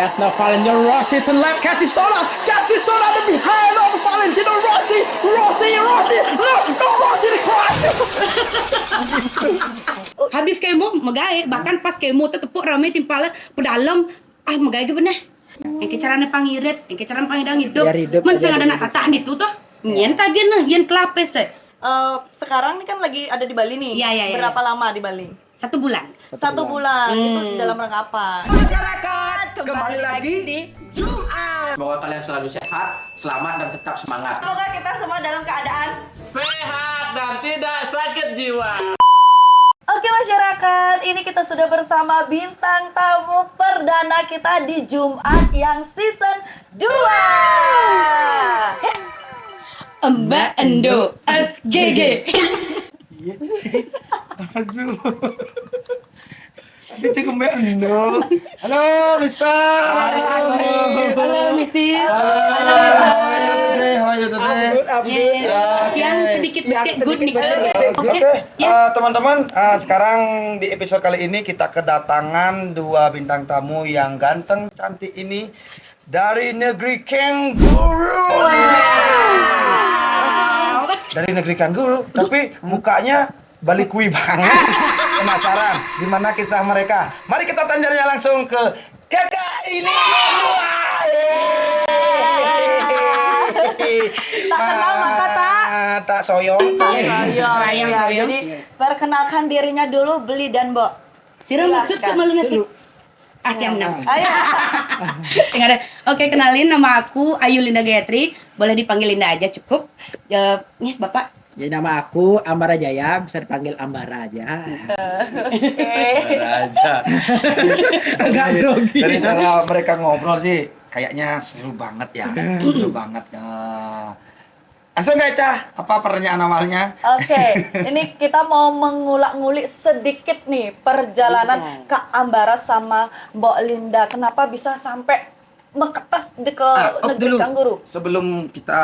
That's now Valentino Rossi to left, Catistola the behind of Valentino Rossi, no, Rossi the cross. Habis kemo magae, bahkan pas kemo tetepuk rame timpala pedalam, magae ke bener. Yang carane pangirit, yang carane pangidang hidup. Biar hidup, Men sing biar ada nak hidup. tataan itu tuh. Nyen tadi nah, yen kelapes Sekarang ini kan lagi ada di Bali nih. Iya. Berapa lama di Bali? 1 bulan. Satu bulan. Itu dalam rangka apa? Masyarakat, kembali lagi di Semoga kalian selalu sehat, selamat dan tetap semangat. Semoga kita semua dalam keadaan Sehat dan tidak sakit jiwa. Oke masyarakat, ini kita sudah bersama bintang tamu perdana kita di Jumat yang season 2. Mbak Endo SGG. Aduh. Ini cukup Mbak Endo. Halo, Mister. Halo Mrs. How are you today? Yang sedikit becek good nih. Oke, teman-teman, sekarang di episode kali ini kita kedatangan dua bintang tamu yang ganteng, cantik ini dari negeri kanguru. Dari negeri kanguru, tapi mukanya Bali Kui banget. Penasaran gimana kisah mereka? Mari kita tanya langsung ke kakak ini. Tak kenal maka tak soyong. Sayang. Jadi perkenalkan dirinya dulu, Beli dan Bo. Siram masuk malu nasib. Tiang menang. Ayo. Oke, kenalin nama aku Ayu Linda Gayatri. Boleh dipanggil Linda aja cukup. Nih, Bapak. Jadi nama aku Ambara Jaya, bisa dipanggil Ambara aja. Raja. Agak grogi. Dari cara mereka ngobrol sih kayaknya seru banget ya. Seru banget. Langsung nggak Cah? Apa pertanyaan awalnya? Oke, ini kita mau mengulak-ngulik sedikit nih perjalanan Kak Ambara sama Mbok Linda. Kenapa bisa sampai meketas ke negeri kanguru? Sebelum kita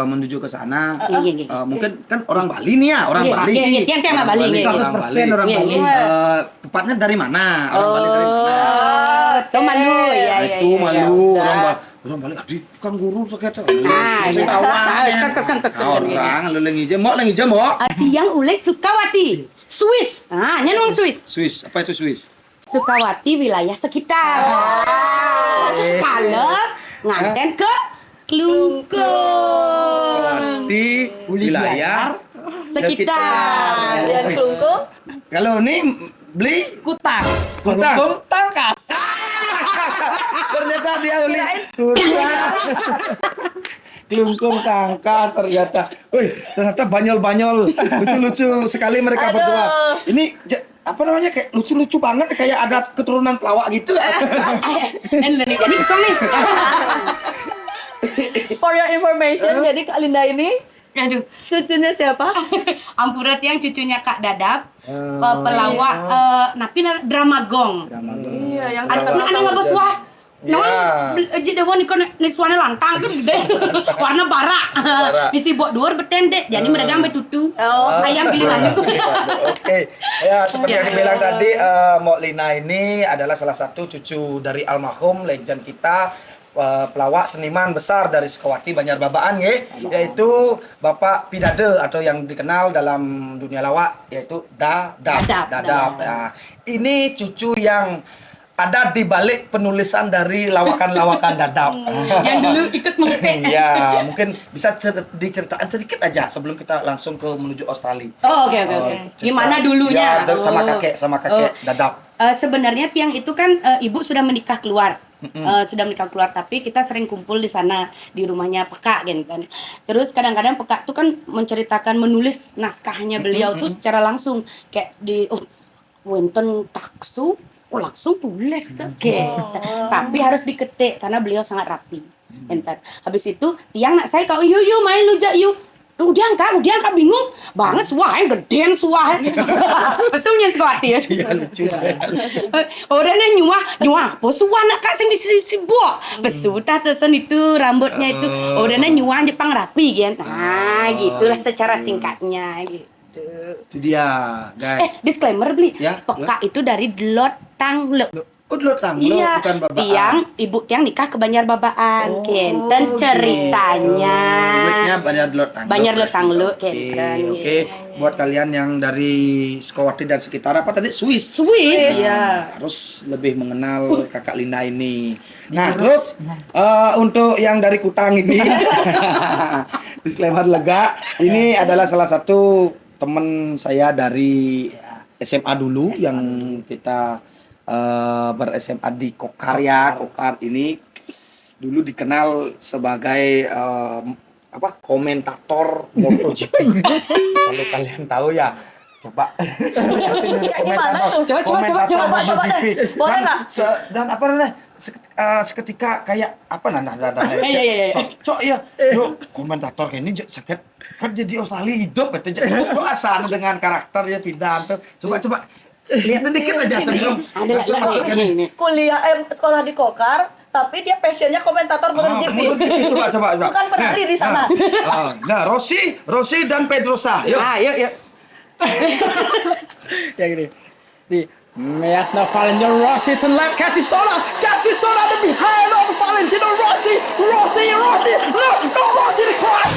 menuju ke sana, Iya. mungkin kan orang Bali nih ya, orang Iya, Bali. iya, yang tema Bali, iya. 100% orang Iya, Bali. iya. Tepatnya dari mana? Orang Bali dari mana? Itu malu ya. Itu malu orang Bali di kanguru sakit. Orang lu lengi jam, mau lengi jam, mau. Yang ulek Sukawati, Swiss. Nyen orang Swiss. Swiss, apa itu Swiss? Sukawati wilayah sekitar. Kalau nganten ke Klungkung Di wilayah sekitar. Dan Klungkung? Kalau ini beli Kutang. Kutang. Tangkas. Ternyata dia beli Klungkung tangkas ternyata. Wih, ternyata banyol-banyol. Lucu-lucu sekali mereka berdua. Ini apa namanya kayak lucu-lucu banget kayak ada keturunan pelawak gitu. Jadi nih. For your information, jadi Kak Linda ini Aduh, cucunya siapa? Ampurat yang cucunya Kak Dadap, pelawak napi drama gong. Iya, yang Anak nggak beswah. Jadi dewan ikon niswane lantang kan gede. Warna barak. Bisi bok duar betendek. Jadi medagang betutu. Ayam pilihan. Oke. Ya, seperti yang dibilang tadi, Mbok Lina ini adalah salah satu cucu dari almarhum legend kita, pelawak seniman besar dari Sukawati Banjarbabaan yaitu Bapak Pidade atau yang dikenal dalam dunia lawak yaitu Dadap. Nah, ini cucu yang ada di balik penulisan dari lawakan-lawakan Dadap. Yang dulu ikut mengetik. Ya, mungkin bisa diceritakan sedikit aja sebelum kita langsung ke menuju Australia. Oh, oke. Gimana dulunya? Ya, sama kakek Dadap. Sebenarnya Tiang itu kan ibu sudah menikah keluar. Tapi kita sering kumpul di sana di rumahnya Peka kan. Terus kadang-kadang Peka tuh kan menceritakan menulis naskahnya beliau tuh secara langsung kayak di Wonten taksu langsung tulis tapi harus diketik karena beliau sangat rapi. Entar habis itu Tiang nak saya kau yuk main lujak yuk. Udah angkat bingung banget suah gedean suah. Pesunya Sukawati ya. Iya lucu. Orangnya nyuah. Pesuah nak kak sing sibuk. Pesu tah tesen itu rambutnya itu. Orangnya nyuah Jepang rapi kan. Nah, gitulah secara singkatnya gitu. Itu dia, guys. Disclaimer beli. Ya, Peka itu dari Delot Tangle. Oh, dulu tanglo, Iya, bukan babaan. ibu tiang nikah ke Banjarbabaan, Ken. Dan gitu. ceritanya Duitnya banyak dulu tanglo. Banjar Dulu Tanglo, Oke, Ken. oke. Buat kalian yang dari Sukawati dan sekitar apa tadi? Swiss. Swiss, Nah, ya. harus lebih mengenal Kakak Linda ini. Nah, terus untuk yang dari Kutang ini, disclaimer lega, ini adalah salah satu teman saya dari SMA dulu yang kita ber-SMA di Kokar ya. Kokar ini dulu dikenal sebagai komentator MotoGP. Kalau kalian tahu ya, coba. Di mana tuh? Coba deh. Boleh nggak? Dan apa namanya? Seketika kayak apa Iya. Cok ya, yuk komentator kayak ini sakit kan jadi Australia hidup betul. Kok asal dengan karakternya pindah tuh. Coba lihat dikit aja sebelum Ada masuk ke ini. Kuliah sekolah di Kokar, tapi dia passionnya komentator MotoGP. Coba. Bukan penari di sana. Nah, Rossi dan Pedrosa. Yuk. Yuk. Ya gini. Nih, Measna Valentino Rossi to left Cattistola the behind of Valentino Rossi. No, Rossi the cross.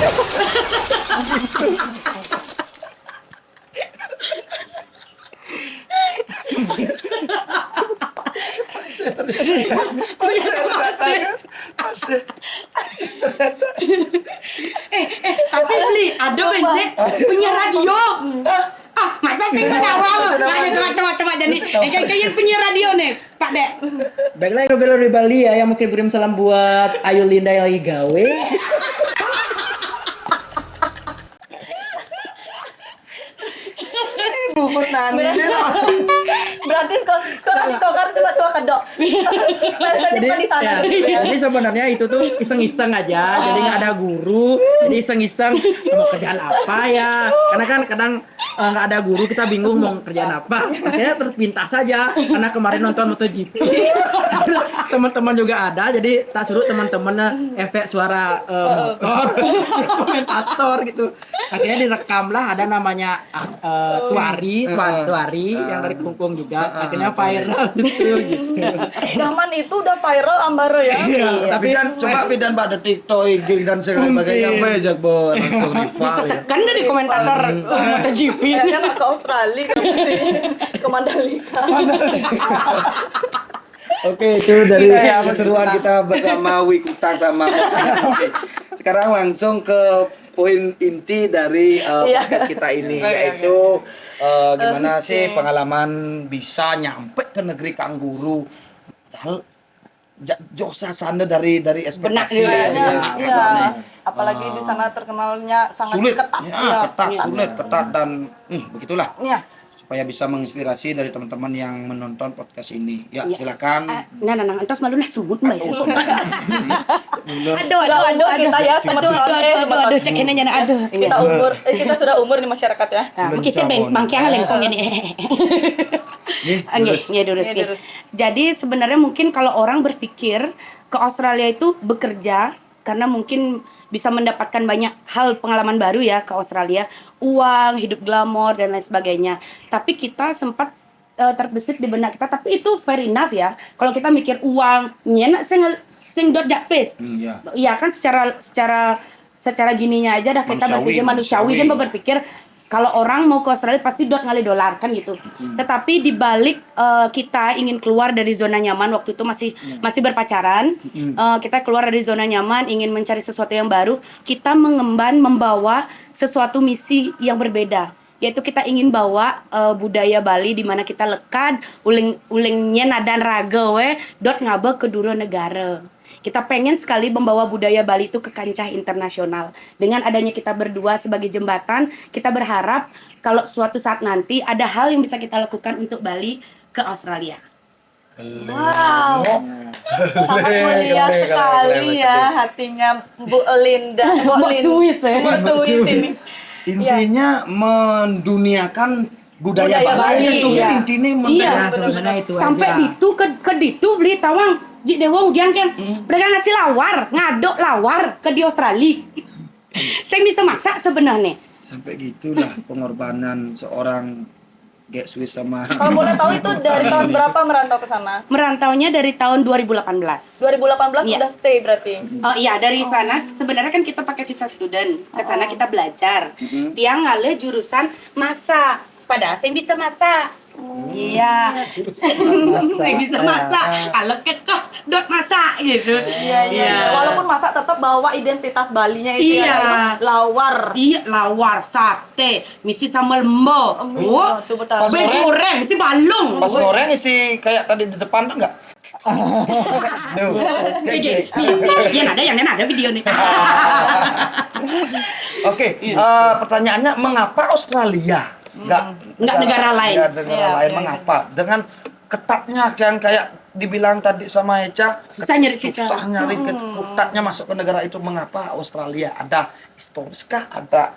Tapi beli, ada bensin punya radio. Masa sih kan awal? Coba jadi. Kayaknya punya radio nih, Pak Dek. Baiklah yang di Bali ya yang mungkin kirim salam buat Ayu Linda yang lagi gawe. Bubur nani Berarti sekolah di Kokar cuma kedok. Passionnya di sana. Jadi sebenarnya itu tuh iseng-iseng aja, jadi nggak ada guru, jadi iseng-iseng mau kerjaan apa ya, karena kan kadang nggak ada guru kita bingung mau kerjaan apa, akhirnya terpintas saja karena kemarin nonton MotoGP, teman-teman juga ada, jadi tak suruh teman-teman efek suara motor, komentator gitu, akhirnya direkamlah ada namanya Tuari yang dari Kungkung juga, akhirnya viral gitu. Zaman itu udah viral Ambaro ya. Tapi kan coba bidan pada TikTok, IG dan sebagainya banyak bon langsung rival. Disesekkan dari komentator MotoGP. Kayaknya nggak ke Australia, ke Mandalika. Oke, itu dari keseruan kita bersama Wikuta sama Oke. Sekarang langsung ke poin inti dari podcast kita ini, yaitu gimana sih pengalaman bisa nyampe ke negeri kanguru. Padahal jauh sana dari ekspektasi. Iya. Apalagi di sana terkenalnya sangat Sulit, ketat. ketat dan begitulah. Iya. Supaya bisa menginspirasi dari teman-teman yang menonton podcast ini. Ya, silakan. Nah, entos malu nah sebut mbak. Aduh, kita ya aduh, cek ini nyana aduh. Kita sudah umur di masyarakat ya. Nah, mungkin saya bangkiang lengkong ini. Durus. Jadi sebenarnya mungkin kalau orang berpikir ke Australia itu bekerja karena mungkin bisa mendapatkan banyak hal pengalaman baru ya ke Australia, uang, hidup glamor dan lain sebagainya. Tapi kita sempat terbesit di benak kita, tapi itu fair enough ya. Kalau kita mikir uang, nyenak sing dot japes. Iya kan secara gininya aja dah kita berpikir manusiawi kan berpikir kalau orang mau ke Australia pasti dot ngali dolar kan gitu. Tetapi di balik kita ingin keluar dari zona nyaman, waktu itu masih berpacaran, kita keluar dari zona nyaman, ingin mencari sesuatu yang baru, kita membawa sesuatu misi yang berbeda, yaitu kita ingin bawa budaya Bali di mana kita lekat ulingnya nadan raga dot ngabe ke dua negara. Kita pengen sekali membawa budaya Bali itu ke kancah internasional. Dengan adanya kita berdua sebagai jembatan, kita berharap kalau suatu saat nanti ada hal yang bisa kita lakukan untuk Bali ke Australia. Wow, sangat mulia sekali ya hatinya Bu Linda. Bu Swiss ini. Intinya menduniakan budaya Bali itu iya. Intinya sampai ditu ke ditu beli tawang Jik dewong diang kan mereka ngasih ngaduk lawar ke di Australia. Saya bisa masak sebenarnya. Sampai gitulah pengorbanan seorang Kayak Swiss sama Kalau boleh tahu itu dari tahun berapa merantau ke sana? Merantaunya dari tahun 2018. 2018 Iya. udah stay berarti. Oh iya, dari sana sebenarnya kan kita pakai visa student. Ke sana kita belajar. Dia ngalih jurusan masak. Padahal saya bisa masak. Iya. Saya bisa masak. Kalau kekeh dot masak gitu. Iya. Walaupun masak tetap bawa identitas Balinya itu Iya. ya, itu lawar. Iya, lawar, sate, misi sambal lembo. Oh, Tuh betul. Pas bebek goreng. goreng, misi balung. pas goreng isi kayak tadi di depan tuh enggak? Duh. Yang ada video nih. Oke, pertanyaannya mengapa Australia? Enggak negara lain. Nggak negara Iya, lain iya, mengapa? Dengan ketatnya yang kayak dibilang tadi sama Eca, Susah nyari visa. susah nyari ketatnya masuk ke negara itu, mengapa Australia? Ada historis kah? Ada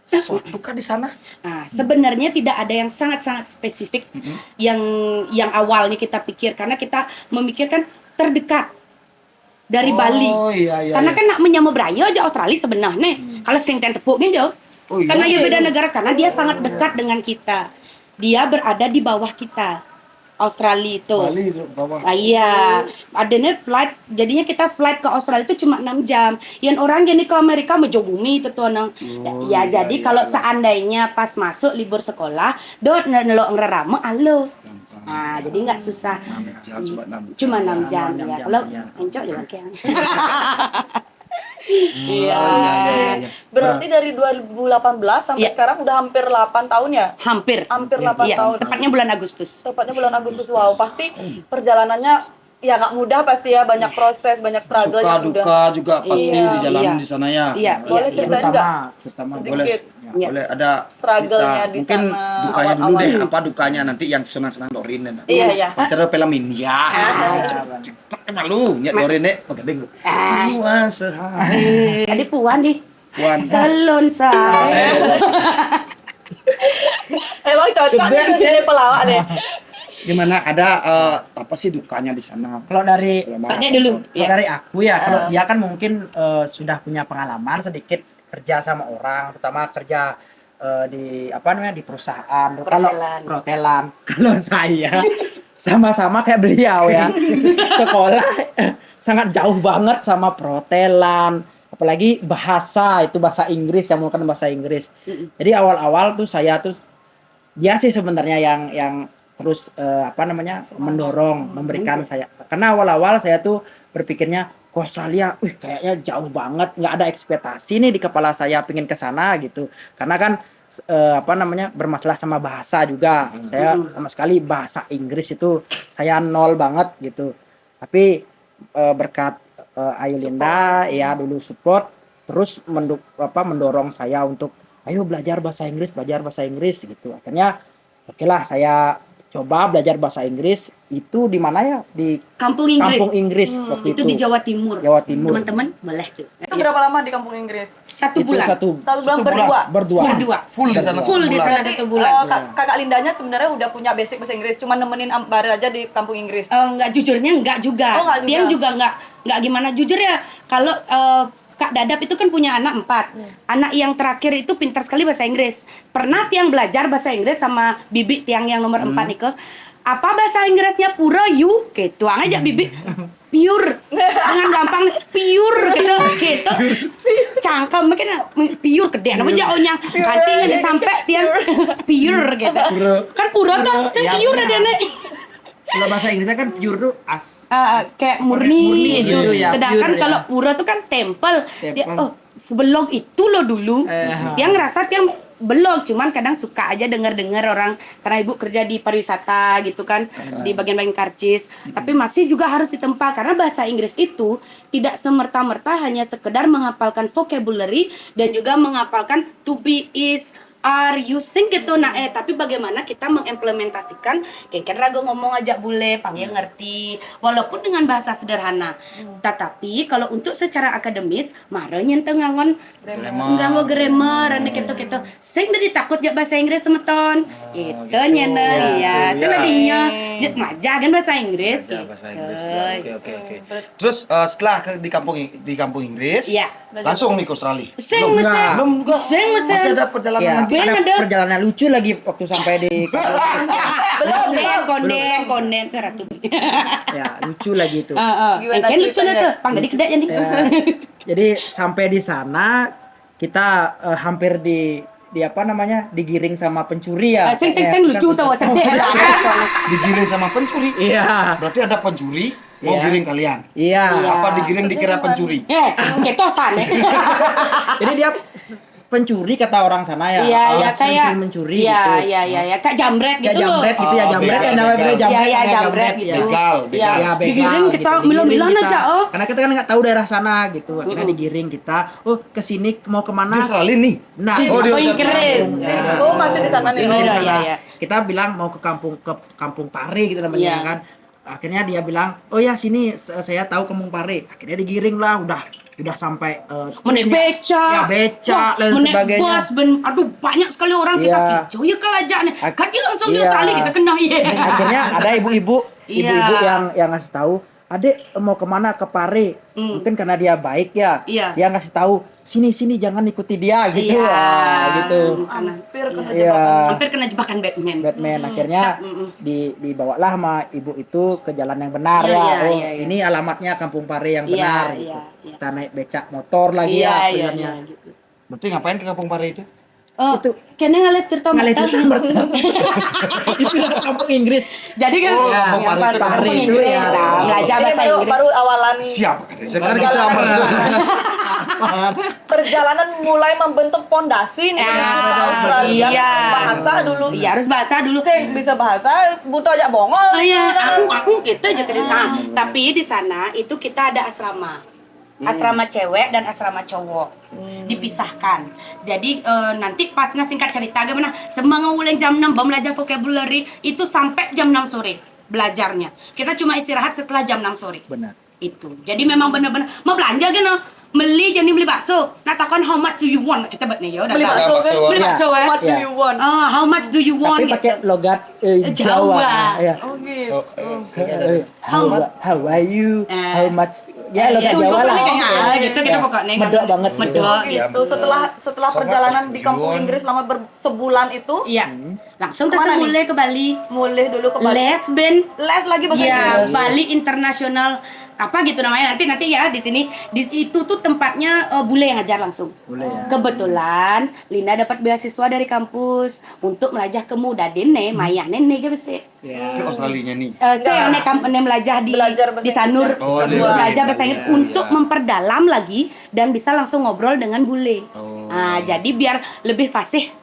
sesuatu kah di sana? Nah, sebenarnya tidak ada yang sangat-sangat spesifik yang awalnya kita pikir, karena kita memikirkan terdekat dari Bali. Oh iya iya. Karena iya. kan nak menyama beraya aja Australia sebenarnya. Kalau sing ten tepuk gitu. Oh, iya. Karena ya beda negara, karena dia sangat dekat dengan kita. Dia berada di bawah kita. Australia itu. Bali itu bawah. Ah, iya, adanya flight, jadinya kita flight ke Australia itu cuma 6 jam. Yang orang jadi ke Amerika menjauh bumi itu tuh nang. Ya, iya, jadi iya, kalau iya. seandainya pas masuk libur sekolah, dot nelok ngerama alo. Nah, jadi nggak susah. 6 jam, Cuma 6 jam enam ya. jam, Kalau iya. encok ya kayak. Iya. Iya. Berarti dari 2018 sampai Iya. sekarang udah hampir 8 tahun ya? Hampir. Hampir 8 Iya, tahun. tepatnya bulan Agustus. Tepatnya bulan Agustus. Wow, pasti perjalanannya ya nggak mudah pasti ya, banyak proses, banyak struggle Suka yang udah. duka juga pasti Iya, dijalanin iya. di sana ya. Iya, Boleh iya, ceritain Terutama, nggak? terutama Boleh. Sedikit. Iya. Boleh ada Struggle-nya kisah. di Mungkin sana, dukanya dulu deh, awal-awal. apa dukanya nanti yang senang-senang Dorin dan Iya, iya. Pacar film India. Malu, nyet Dorin deh, pegading. Puan sehai. Tadi puan di Puan. telon saya. Emang cocok nih jadi pelawak deh. Gimana, ada apa sih dukanya di sana? Kalau dari Selama- Paknya dulu. kalau Iya. dari aku ya, kalau dia kan mungkin sudah punya pengalaman sedikit kerja sama orang, terutama kerja di apa namanya di perusahaan. Kalau Perhotelan. perhotelan, kalau saya sama-sama kayak beliau ya, sekolah sangat jauh banget sama perhotelan, apalagi bahasa itu bahasa Inggris, yang menggunakan bahasa Inggris. Jadi awal-awal tuh saya tuh dia sih sebenarnya yang terus apa namanya mendorong, memberikan saya, karena awal-awal saya tuh berpikirnya ke Australia, kayaknya jauh banget, nggak ada ekspektasi nih di kepala saya pengen ke sana gitu, karena kan apa namanya bermasalah sama bahasa juga, saya sama sekali bahasa Inggris itu saya nol banget gitu, tapi berkat Ayu Linda ya dulu support, terus mendorong saya untuk ayo belajar bahasa Inggris gitu, akhirnya oke lah saya coba belajar bahasa Inggris itu di mana ya, di Kampung Inggris. Kampung Inggris waktu Itu di Jawa Timur. Jawa Timur. Teman-teman boleh tuh. Itu berapa lama di kampung Inggris? Satu Itu bulan. satu Satu bulan berdua. Berdua. Full di sana. Full di sebulan. sana satu bulan. Kakak Lindanya sebenarnya udah punya basic bahasa Inggris, cuma nemenin Ambar aja di kampung Inggris. Enggak, jujurnya enggak juga. Oh, enggak Dia juga. juga enggak gimana, jujur ya. Kalau Kak Dadap itu kan punya anak 4. Anak yang terakhir itu pintar sekali bahasa Inggris. Pernah Tiang belajar bahasa Inggris sama Bibi Tiang yang nomor 4 itu. Apa bahasa Inggrisnya pura you? Gitu aja Bibi. Pure. Dengan gampang pure gitu. Gitu. Cangkem mungkin pure gede. Apa jauhnya? Kancingnya disampai Tiang pure gitu. Kan pura tuh Ya, pure benar. ada nih. kalau bahasa Inggrisnya kan pure tuh Kayak murni, Murni gitu. gitu ya, Sedangkan pure ya. kalau pura tuh kan tempel. Dia Tempel. sebelum itu loh dulu. Eh. Dia ngerasa dia belum, cuman kadang suka aja dengar-dengar orang, karena ibu kerja di pariwisata gitu kan, di bagian-bagian karcis. Tapi masih juga harus ditempa, karena bahasa Inggris itu tidak semerta-merta hanya sekedar menghafalkan vocabulary dan juga menghafalkan to be, is, are, using gitu. Nah, tapi bagaimana kita mengimplementasikan, kayak ragu ngomong aja boleh, panggil ngerti, walaupun dengan bahasa sederhana. Tetapi kalau untuk secara akademis, mara nyenteng ngangon nganggo grammar, gitu-gitu. Sing dari takut ya bahasa Inggris semeton. Itu gitu. nyena, ya. Iya. Seladinya. Ngajar kan bahasa Inggris. Belajar bahasa Inggris. gitu. Ya, oke. Terus setelah di kampung Inggris, Iya. langsung nih ke Australia. Sing Belum. mesen. Belum juga. Sing mesen. Masih ada perjalanan Ya, lagi. Ben ada ada. perjalanan lucu lagi waktu sampai di Konden ratu. ya lucu lagi itu. Gimana Kan lucu ceritanya? tuh, pang jadi kedai jadi. Ya, jadi sampai di sana kita hampir di apa namanya digiring sama pencuri ya. Sing Ya, lucu kan- tau sedek lah. Digiring sama pencuri. Iya. Berarti ada pencuri mau Iya. giring kalian. Iya. Apa digiring dikira pencuri? Ketosan ya. Jadi dia pencuri kata orang sana ya. Iya, ya sering kayak mencuri Iya, gitu. iya. Kayak jambret Ya gitu loh. jambret gitu ya, Oh, jambret begal, ya namanya begal. jambret. Iya, ya, jambret gitu. Begal, begal. Iya. Ya, begal, Digiring kita gitu. milan-milan Digiring aja, kita. oh. Karena kita kan nggak tahu daerah sana gitu. Akhirnya digiring kita. Oh, ke sini mau Di kemana? Australia nih. Nah, Oh, di Oh, Australia. Inggris. Ya. Oh, masih di sana nih. Sini, Iya, nah, iya. Kita bilang mau ke kampung Pare gitu namanya Iya. kan. Akhirnya dia bilang, "Oh ya sini saya tahu kampung Pare." Akhirnya digiring lah, udah sampai Menek beca. Ya, beca dan menek sebagainya. bus, aduh banyak sekali orang kita Iya. kicau ya kelajaknya. Kan dia langsung di Iya. Australia kita kena ya. Akhirnya ada ibu-ibu Iya. yang ngasih tahu, "Adek mau kemana? Ke Pare." Mungkin karena dia baik ya. Iya. Dia ngasih tahu, "Sini jangan ikuti dia." gitu. Iya. Wah, gitu. Hampir kena Iya. jebakan. Hampir kena jebakan Batman. Batman akhirnya dibawalah sama ibu itu ke jalan yang benar Iya, ya. iya, Oh, iya, iya. ini alamatnya Kampung Pare yang Iya, benar. iya, gitu. iya. Kita naik becak motor lagi Iya, ya iya, pilihannya. iya, gitu. Berarti ngapain ke kampung Pare itu? Oh, Itu. kayaknya ngeliat cerita Ngalir mereka. itu itu udah kampung Inggris. Jadi kan Oh, Ya, kampung Pare itu Pare kampung itu Inggris, ya. belajar Ini bahasa Inggris. baru awalan Siap. Sekarang kita aman. perjalanan mulai membentuk pondasi nih Ya, menuju ke Australia. iya. Bahasa dulu. Iya, harus bahasa dulu. Sing bisa bahasa, butuh aja bongol. Aku gitu aja tadi. Nah, tapi di sana itu kita ada asrama. Asrama cewek dan asrama cowok dipisahkan. Jadi nanti pasnya singkat cerita gimana? Semangat mulai jam 6 belajar vocabulary itu sampai jam 6 sore belajarnya. Kita cuma istirahat setelah jam 6 sore. Benar. Itu. Jadi memang benar-benar mau belanja kan? Beli jadi beli bakso. Nah, takkan how much do you want? Kita buat nih ya udah. Beli tahu. bakso kan? Beli bakso ya. What do Iya. you want? How much do you want? Tapi pakai logat Jawa. Jawa. Ya. Oh gitu. How are you? How much? Ya logat Iya, Jawa lah. gitu kita pokoknya. Medok banget. Medok. Oh gitu. Setelah perjalanan di kampung Tujuan. Inggris selama sebulan itu, Iya. Langsung ke Kemana nih? Semule ke Bali. mulai dulu ke Bali. Les band. Les lagi bahasa Ya, Inggris. Bali International apa gitu namanya nanti ya di sini itu tuh tempatnya bule yang ngajar langsung. Bule ya. Kebetulan Lina dapat beasiswa dari kampus untuk melajah ke muda dene maya nene ke besi. Ya. Ke Australia nih. Saya belajar di Belajar bahasa di Sanur Inggris. Oh, di belajar Bali. bahasa Inggris Iya, untuk iya. memperdalam lagi dan bisa langsung ngobrol dengan bule. Oh. Nah, jadi biar lebih fasih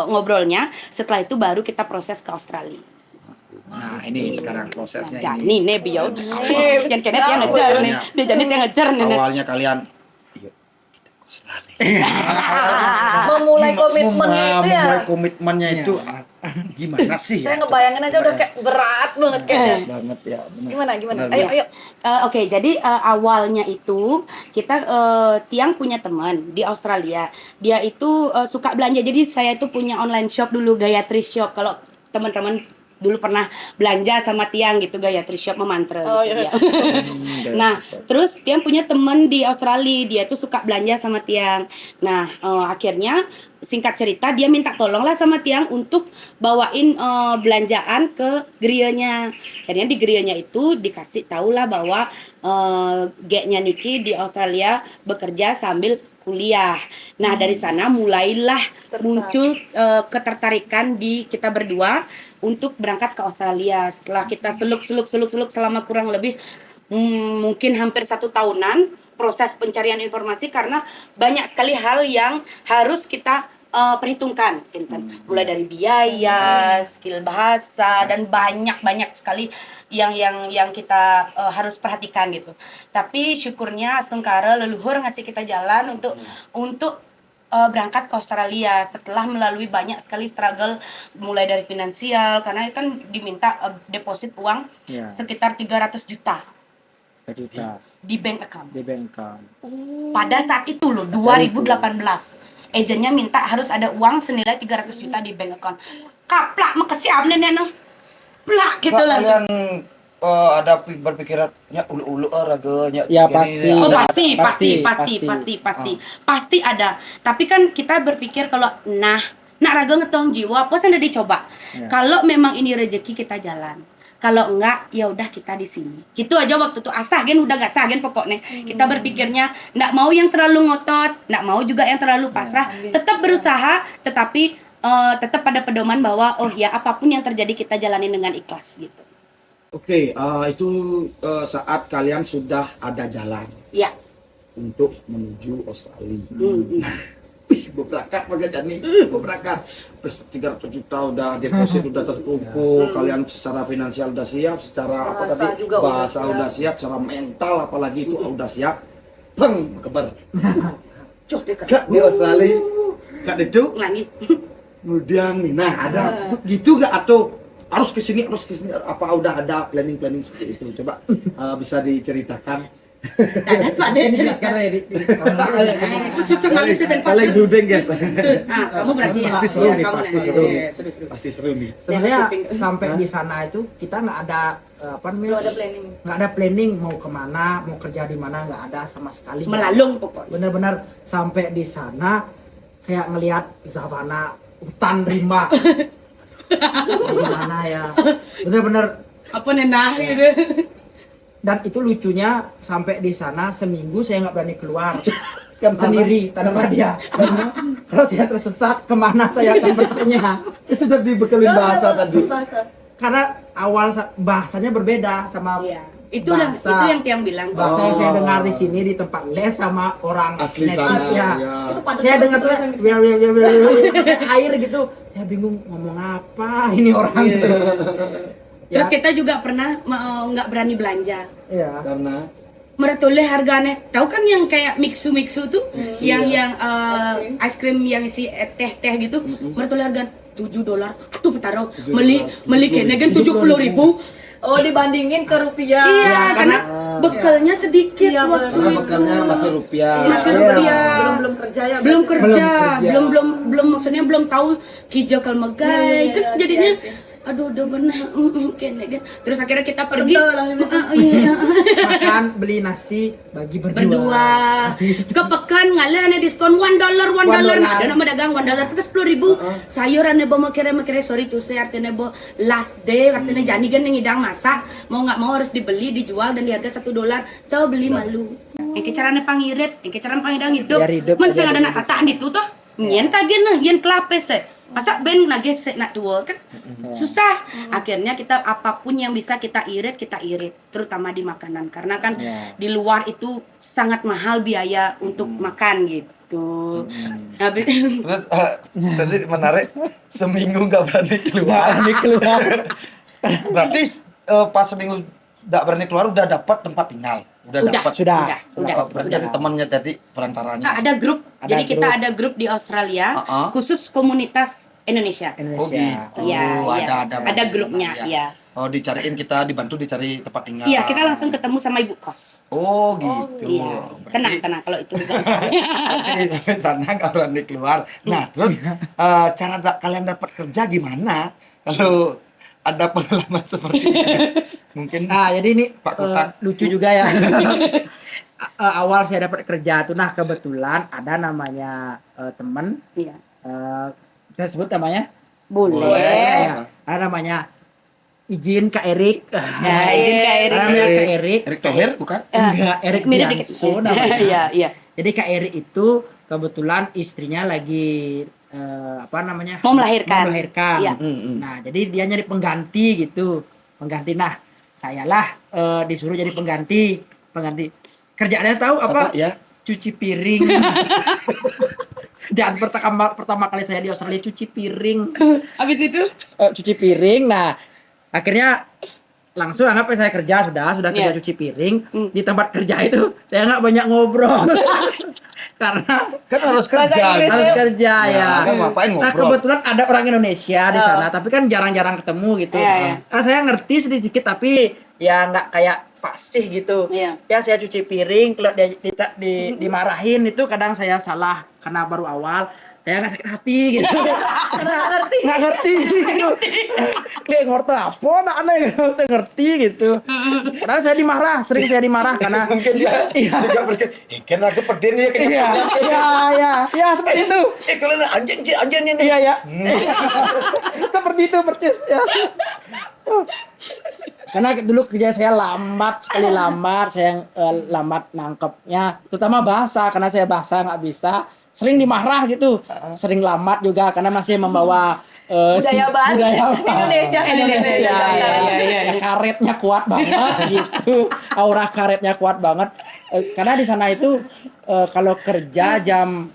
ngobrolnya, setelah itu baru kita proses ke Australia. Nah, ini sekarang prosesnya ini. Jadi nih biar yang kenet yang ngejar nih, dia jadi yang ngejar nih. Awalnya kalian yuk kita ke Australia. Memulai komitmennya itu ya. Memulai komitmennya itu gimana sih? Saya ya? ngebayangin aja udah kayak berat banget kayaknya. Banget ya. Benar. Gimana? Benar, Ayo. Oke, jadi awalnya itu kita Tiang punya teman di Australia. Dia itu suka belanja. Jadi saya itu punya online shop dulu, Gayatri Shop. Kalau teman-teman dulu pernah belanja sama Tiang gitu, Gayatri Shop memantra. Oh, gitu, iya. ya. Nah, terus Tiang punya teman di Australia. Dia tuh suka belanja sama Tiang. Nah, akhirnya singkat cerita dia minta tolonglah sama Tiang untuk bawain belanjaan ke gerionya. Akhirnya di gerionya itu dikasih tahulah bahwa geknya Niki di Australia bekerja sambil kuliah. Nah, dari sana mulailah muncul ketertarikan di kita berdua untuk berangkat ke Australia. Setelah kita seluk selama kurang lebih mungkin hampir 1 tahunan proses pencarian informasi karena banyak sekali hal yang harus kita perhitungkan, mulai dari biaya, skill bahasa dan banyak sekali yang kita harus perhatikan gitu. Tapi syukurnya Astungkara leluhur ngasih kita jalan untuk berangkat ke Australia setelah melalui banyak sekali struggle mulai dari finansial karena kan diminta deposit uang sekitar 300 juta Juta di bank account. di bengkel. Pada saat itu loh 2018 agennya minta harus ada uang senilai 300 juta di bank account. Kaplak makasih nenek no. plak gitu Pak, langsung. kalian ada berpikirannya ulu-ulu raganya. Ya, Jadi, pasti. Oh ada- pasti, Pasti, pasti, pasti ada. Tapi kan kita berpikir kalau nak raga ngetong jiwa, pos anda dicoba. Ya. Kalau memang ini rezeki kita jalan. Kalau enggak, ya udah kita di sini. Gitu aja waktu itu asah gen udah gak sah gen pokoknya. Kita berpikirnya ndak mau yang terlalu ngotot, ndak mau juga yang terlalu pasrah. Tetap berusaha, tetapi tetap pada pedoman bahwa oh ya apapun yang terjadi kita jalani dengan ikhlas gitu. Oke, itu saat kalian sudah ada jalan Ya. untuk menuju Australia. Hmm. Berangkat Pak Jani, berangkat. 300 juta udah deposit udah terkumpul, kalian secara finansial udah siap, secara apa Bahasa tadi juga bahasa udah udah siap, secara mental apalagi itu udah siap. Peng, kebar. Cuk dekat. Kak di Australia, kak itu Langit. kemudian nih, nah ada gitu gak atau harus ke sini apa udah ada planning seperti itu? Coba bisa diceritakan. Ada sepade cerita. Suk malu sih ben Saling judeng guys. Kamu berarti ya. Pasti seru nih, Kamu pasti nih. seru nih. Iya, seru. Pasti seru nih. Sebenarnya syuting. sampai di sana itu kita nggak ada apa namanya? Belum ada planning. Nggak ada planning mau kemana, mau kerja di mana, nggak ada sama sekali. Melalung pokoknya. Bener-bener sampai di sana kayak ngelihat savana, hutan rimba. Gimana ya? Bener-bener. Apa nenah gitu. Dan itu lucunya sampai di sana seminggu saya nggak berani keluar Kan sendiri tanpa dia. Karena kalau saya tersesat kemana saya akan bertanya? Itu sudah dibekali bahasa tadi. Karena awal bahasanya berbeda sama Iya. Itu yang Tiang bilang. bahasa yang saya dengar di sini di tempat les sama orang Asli native, sana, ya. ya. Saya dengar tuh air gitu. Saya bingung ngomong apa ini orang gitu. Terus Ya, kita juga pernah nggak berani belanja. ya. Karena Meretuleh harganya. Tahu kan yang kayak mixu tuh, yang ice cream yang isi teh gitu. Meretuleh harga $7. Aduh betaro. Beli kene kan 70.000. Oh, dibandingin ke rupiah. Iya, Ya, karena karena- bekalnya sedikit Iya, waktu karena itu. bekalnya masih rupiah. Masih Iya. rupiah. Belum kerja ya. Belum berarti. kerja, kerja. belum maksudnya belum tahu hijau kalmegai kan Iya, jadinya iya. aduh udah benar kene kan. Terus akhirnya kita pergi Betul lah, ini. iya. Makan beli nasi bagi Berdua ke pekan ngalah ada diskon $1 nah, ada nama dagang $1 itu 10.000 sayur ane bawa kira sorry tuh saya artinya bawa last day artinya jani kan yang hidang masak mau nggak mau harus dibeli dijual dan di harga $1 tahu beli malu yang caranya pangirit yang caranya pangidang hidup Biar hidup, men biar ada nak tataan itu tuh nyen tagen nyen kelapes masa ben nage nak tua kan susah akhirnya kita apapun yang bisa kita irit terutama di makanan karena kan Ya. di luar itu sangat mahal biaya untuk makan gitu. Habis terus tadi menarik seminggu nggak berani keluar. Berarti pas seminggu nggak berani keluar udah dapat tempat tinggal. Udah dapat. udah. Berarti temannya tadi perantaranya. Ada grup. Ada Jadi kita grup. ada grup di Australia Uh-uh. khusus komunitas Indonesia. Oh Indonesia. gitu. Iya, iya. Ada grupnya, ya. iya. Oh dicariin kita dibantu dicari tempat tinggal. Iya, kita langsung ketemu sama ibu kos. Oh gitu. Iya. Berarti- Tenang kalau itu. Oke, sampai sana nggak berani keluar. Nah, terus cara kalian dapat kerja gimana? Kalau ada pengalaman seperti ini, mungkin Nah, jadi ini Pak Kota. lucu juga ya. Awal saya dapat kerja tuh, nah kebetulan ada namanya teman, Iya. kita sebut namanya, Boleh. ya, ada namanya izin Kak Erik. Ya, izin Kak Erik. Ada namanya Kak Erik. Erick Thohir bukan? Enggak, Erik Mirip Bianso namanya. Iya, iya. Jadi Kak Erik itu kebetulan istrinya lagi apa namanya? Mau melahirkan. Mau melahirkan. Iya. Nah, jadi dia nyari pengganti gitu. Pengganti. Nah, sayalah disuruh jadi pengganti. Kerjaannya tahu apa? Ya? Cuci piring. Dan pertama kali saya di Australia cuci piring. Habis itu Cuci piring. Nah, akhirnya langsung anggap saya kerja sudah kerja Iya. cuci piring di tempat kerja itu saya nggak banyak ngobrol karena Kan harus Bahasa kerja. Inggris. harus kerja ya. Kan ngapain Nah ngobrol? kebetulan ada orang Indonesia di sana, tapi kan jarang-jarang ketemu gitu. Iya, iya. Nah, saya ngerti sedikit tapi ya nggak kayak fasih gitu. Iya. Ya saya cuci piring, kalau dia dimarahin itu kadang saya salah karena baru awal. saya nggak sakit hati gitu. Nggak ngerti gitu. Kayak ngerti apa nak aneh gitu, saya ngerti gitu. Karena sering saya dimarah karena Mungkin dia juga berpikir, kan aku pedin ya iya seperti itu. Kalian anjing ini. Iya. Seperti itu persis ya. Karena dulu kerja saya lambat, saya lambat nangkepnya, terutama bahasa, karena saya bahasa nggak bisa, sering dimarah gitu, sering lambat juga karena masih membawa Budaya Indonesia. Ya, karetnya kuat banget gitu, aura karetnya kuat banget. Karena di sana itu kalau kerja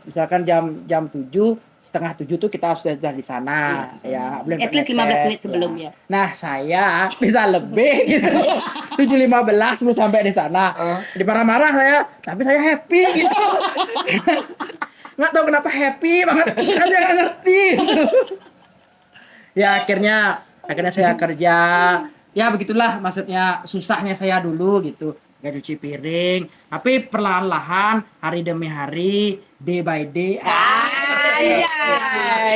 misalkan jam 7:30 tuh kita sudah di sana ya, belum At least 15 menit sebelum ya. Nah, saya bisa lebih gitu. 7:15 belum sampai di sana. Dimarah-marah saya, tapi saya happy gitu. Nggak tahu kenapa happy banget. Kan saya nggak ngerti. Ya akhirnya saya kerja. Ya begitulah maksudnya, susahnya saya dulu gitu. Gak cuci piring, tapi perlahan-lahan, hari demi hari, day by day,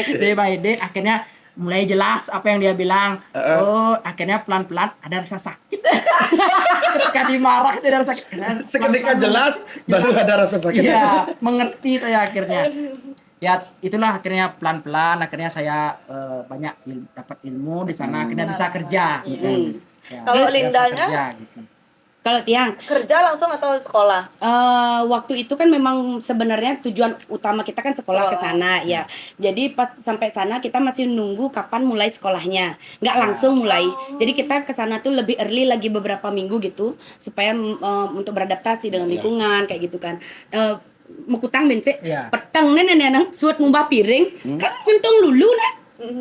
day by day, akhirnya mulai jelas apa yang dia bilang. Oh, akhirnya pelan-pelan ada rasa sakit. Ketika dimarah itu ada rasa sakit. Seketika jelas, baru ada rasa sakit. Iya, mengerti saya akhirnya. Ya itulah akhirnya pelan-pelan, akhirnya saya banyak dapat ilmu di sana, akhirnya bisa kerja. Gitu. Ya, Kalau bisa Lindanya? kerja, gitu. Kalau Tiang, Kerja langsung atau sekolah? waktu itu kan memang sebenarnya tujuan utama kita kan sekolah ke sana ya. Jadi pas sampai sana kita masih nunggu kapan mulai sekolahnya. Nggak langsung mulai. Jadi kita ke sana tuh lebih early lagi beberapa minggu gitu supaya untuk beradaptasi dengan lingkungan kayak gitu kan. Mukutang bensin, Iya. petang nenek suat ngumbah piring, kan untung lulu nak.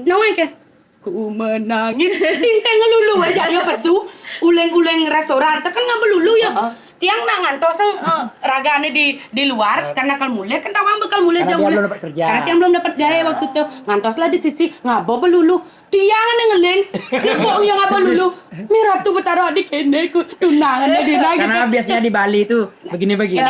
Nawai kan? Ku menangis, tinteng ngelulu aja dia pasu, uleng-uleng restoran, tekan nggak belulu ya. Tiang nak ngantoseng ragane di luar karena kal mulai kan tawang bekal mulai Karena jam dia mulai. belum dapat kerja. Karena tiang belum dapat gaya waktu itu, ngantoslah di sisi ngabo belulu. Tiang ngeleng, nebok yang ngabo lulu. Mirap tuh betaro di kene ku tunangan di lagi. Karena biasanya di Bali tuh begini-begini.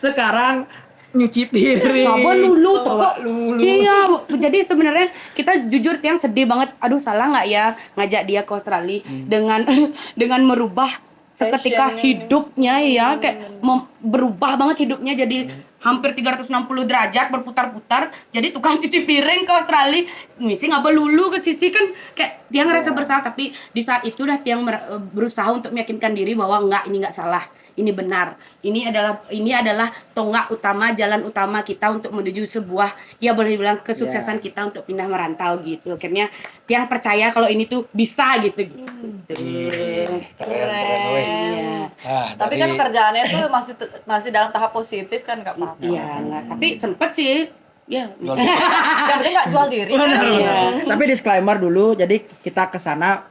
Sekarang nyuci piring. Ngabo lulu bawa teko. lulu. Iya, jadi sebenarnya kita jujur Tiang sedih banget. Aduh, salah nggak ya ngajak dia ke Australia dengan merubah seketika Passionnya. hidupnya ya, kayak berubah banget hidupnya jadi hampir 360 derajat berputar-putar. Jadi tukang cuci piring ke Australia, ngisi nggak lulu ke sisi kan kayak dia ngerasa bersalah, tapi di saat itu dah Tiang berusaha untuk meyakinkan diri bahwa ini nggak salah. Ini benar. Ini adalah tonggak utama, jalan utama kita untuk menuju sebuah, ya boleh dibilang kesuksesan kita untuk pindah merantau gitu. Akhirnya Tiang percaya kalau ini tuh bisa gitu. Keren, weh. Iya. Tapi kan kerjaannya tuh masih dalam tahap positif kan, nggak apa-apa. Iya, nggak. Tapi sempet sih. Ya. Yang penting nggak jual diri. Benar, kan? benar. Tapi disclaimer dulu, jadi kita ke sana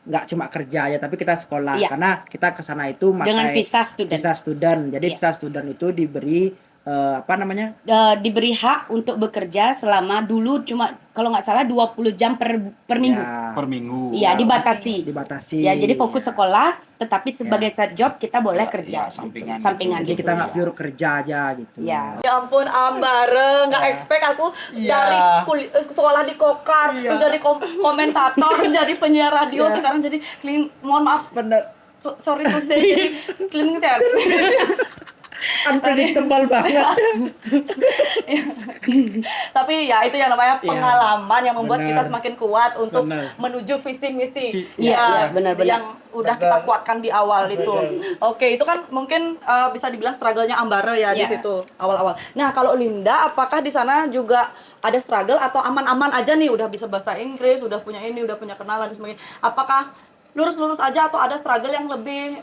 nggak cuma kerja ya, tapi kita sekolah. Iya. Karena kita ke sana itu Dengan visa student. Visa student. Jadi Iya. visa student itu diberi apa namanya? Diberi hak untuk bekerja selama dulu cuma kalau nggak salah 20 jam per minggu. Ya, Per minggu. Iya, dibatasi. dibatasi. Ya, jadi fokus sekolah, tetapi sebagai side job kita boleh kerja. ya, sampingan. Sampingan Jadi gitu. kita nggak pure kerja aja gitu. Ya. Ya ampun, Ambare, nggak expect aku dari sekolah di Kokar, terus jadi komentator, jadi penyiar radio, sekarang jadi clean. Mohon maaf, Bener. sorry to say, jadi cleaning service. Unpredictable banget. Tapi ya itu yang namanya pengalaman yang membuat Benar. kita semakin kuat untuk Benar. menuju visi misi Iya, benar-benar. yang udah kita kuatkan di awal itu. Oke, itu kan mungkin bisa dibilang struggle-nya Ambare ya di Iya. situ awal-awal. Nah, kalau Linda, apakah di sana juga ada struggle atau aman-aman aja nih, udah bisa bahasa Inggris, udah punya ini, udah punya kenalan dan sebagainya. Apakah lurus-lurus aja atau ada struggle yang lebih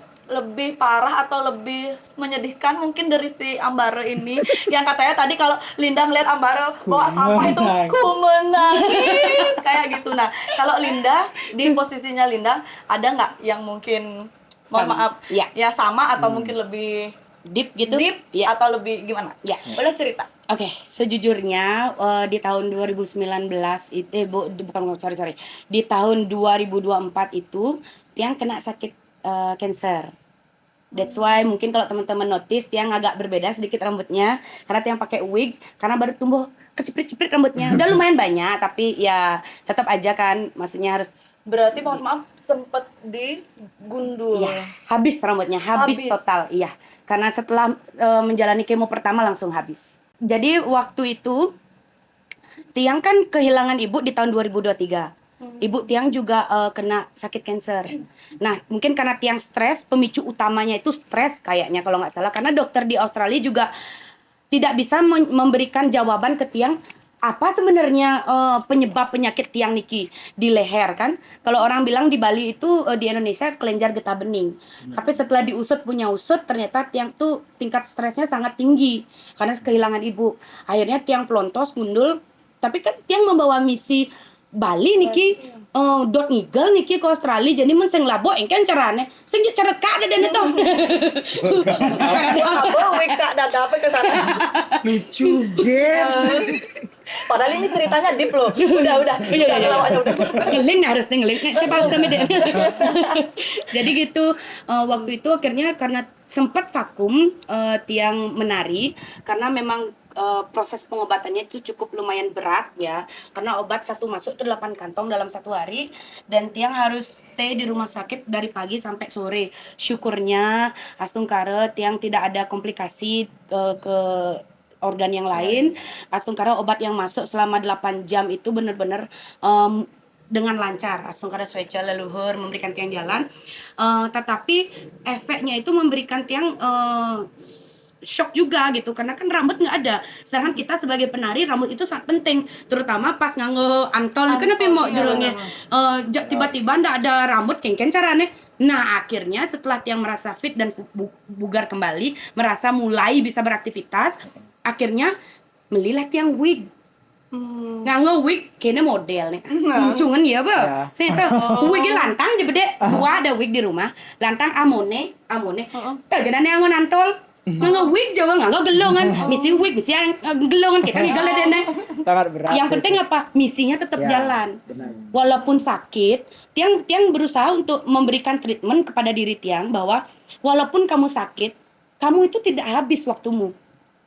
parah atau lebih menyedihkan mungkin dari si Ambare ini yang katanya tadi kalau Linda ngeliat Ambare bawa sampah itu menangis. ku menangis kayak gitu. Nah, kalau Linda di posisinya Linda ada nggak yang mungkin mohon Sama. maaf Iya. ya sama atau mungkin lebih Deep gitu. deep Ya. atau lebih gimana? Ya. Boleh cerita. Oke, sejujurnya di tahun 2019 itu bukan sorry. Di tahun 2024 itu Tiang kena sakit cancer. That's why mungkin kalau teman-teman notice tiang agak berbeda sedikit rambutnya karena tiang pakai wig karena baru tumbuh keciprit-ciprit rambutnya. Udah lumayan banyak tapi ya tetap aja kan maksudnya harus Berarti mohon maaf sempet digundul. ya habis rambutnya, habis Habis. total. Iya. Karena setelah menjalani kemo pertama langsung habis. Jadi waktu itu tiang kan kehilangan ibu di tahun 2023. Ibu tiang juga kena sakit kanker. Nah, mungkin karena tiang stres, pemicu utamanya itu stres kayaknya kalau nggak salah. Karena dokter di Australia juga tidak bisa memberikan jawaban ke tiang apa sebenarnya penyebab penyakit tiang niki di leher kan. Kalau orang bilang di Bali itu di Indonesia kelenjar getah bening. Tapi setelah diusut punya usut ternyata tiang tuh tingkat stresnya sangat tinggi karena kehilangan ibu. Akhirnya tiang pelontos gundul. Tapi kan tiang membawa misi Bali niki dot eagle niki ke Australia jadi men sing labo engken carane sing cara kak ada dan itu Apa wig Kak Dada apa ke sana? Lucu, Gen. Padahal ini ceritanya deep loh. Udah. Lawaknya udah. ngeling harus ngeling siapa kami deh jadi gitu waktu itu akhirnya karena sempat vakum tiang menari karena memang proses pengobatannya itu cukup lumayan berat ya karena obat satu masuk itu 8 kantong dalam satu hari dan tiang harus stay di rumah sakit dari pagi sampai sore. Syukurnya Astungkare tiang tidak ada komplikasi ke organ yang lain. Astungkare obat yang masuk selama 8 jam itu benar-benar dengan lancar. Astungkare swecel leluhur memberikan tiang jalan. Tetapi efeknya itu memberikan tiang shock juga gitu karena kan rambut nggak ada sedangkan kita sebagai penari rambut itu sangat penting terutama pas nganggo antol kenapa mau jurungnya tiba-tiba nggak ada rambut kengken caranya. Nah akhirnya setelah tiang merasa fit dan bugar kembali merasa mulai bisa beraktivitas akhirnya belilah tiang wig. Nganggo wig kayaknya model nih cungan ya ba saya tahu wig lantang aja bede gua ada wig di rumah lantang amone tahu jadi nganggo nantol nganggo wig jawa nganggo gelongan misi wig misi gelongan kita ngigal deh Sangat berat. yang penting apa misinya tetap Ya, jalan benar. walaupun sakit tiang berusaha untuk memberikan treatment kepada diri tiang bahwa walaupun kamu sakit kamu itu tidak habis waktumu.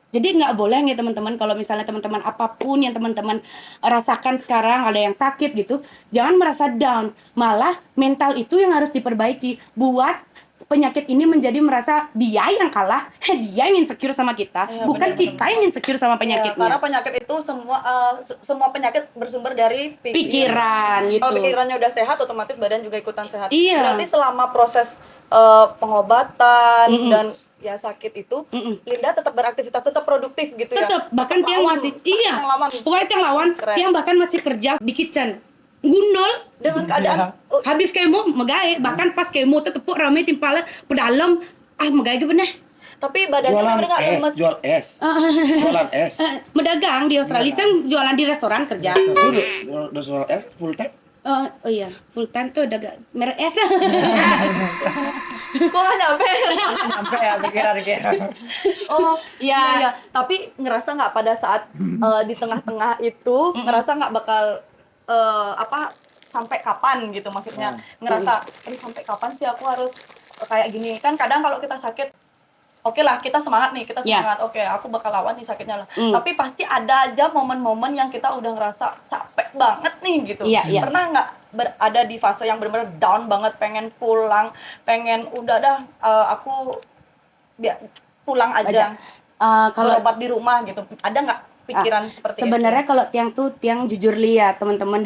Jadi nggak boleh nih teman-teman kalau misalnya teman-teman apapun yang teman-teman rasakan sekarang ada yang sakit gitu, jangan merasa down. Malah mental itu yang harus diperbaiki buat penyakit ini menjadi merasa dia yang kalah, dia yang insecure sama kita, Iya, bukan benar-benar. kita yang insecure sama Ya, penyakitnya. karena penyakit itu semua penyakit bersumber dari Pikiran gitu. Kalau pikirannya udah sehat, otomatis badan juga ikutan sehat. Iya. Berarti selama proses pengobatan Mm-mm. dan ya sakit itu, Linda tetap beraktivitas, tetap produktif gitu ya. Tetap bahkan Tetap tiang lawan. masih Yang lawan. pokoknya tiang lawan, Keren. tiang bahkan masih kerja di kitchen. Gundol Dengan keadaan habis kemo megae bahkan pas kemo tetepuk rame timpala pedalam megae ke bener. tapi badannya Jualan bener nggak es, lemes. jual es. Jualan es. Medagang di Australia, saya jualan di restoran kerja. Udah jual es full time. Oh iya, full time tuh dagang merek es. Kok nggak nyampe? Sampai ya pikiran kayak. Oh Iya. iya. Tapi ngerasa nggak pada saat di tengah-tengah itu ngerasa nggak bakal sampai kapan gitu maksudnya ngerasa sampai kapan sih aku harus kayak gini kan kadang kalau kita sakit oke lah kita semangat nih kita Ya. semangat oke aku bakal lawan nih sakitnya lah tapi pasti ada aja momen-momen yang kita udah ngerasa capek banget nih gitu Iya, iya. pernah nggak berada di fase yang benar-benar down banget pengen pulang pengen udah dah aku pulang aja. Kalau Berobat di rumah gitu ada nggak pikiran seperti sebenarnya kalau tiang tuh tiang jujur lihat teman-teman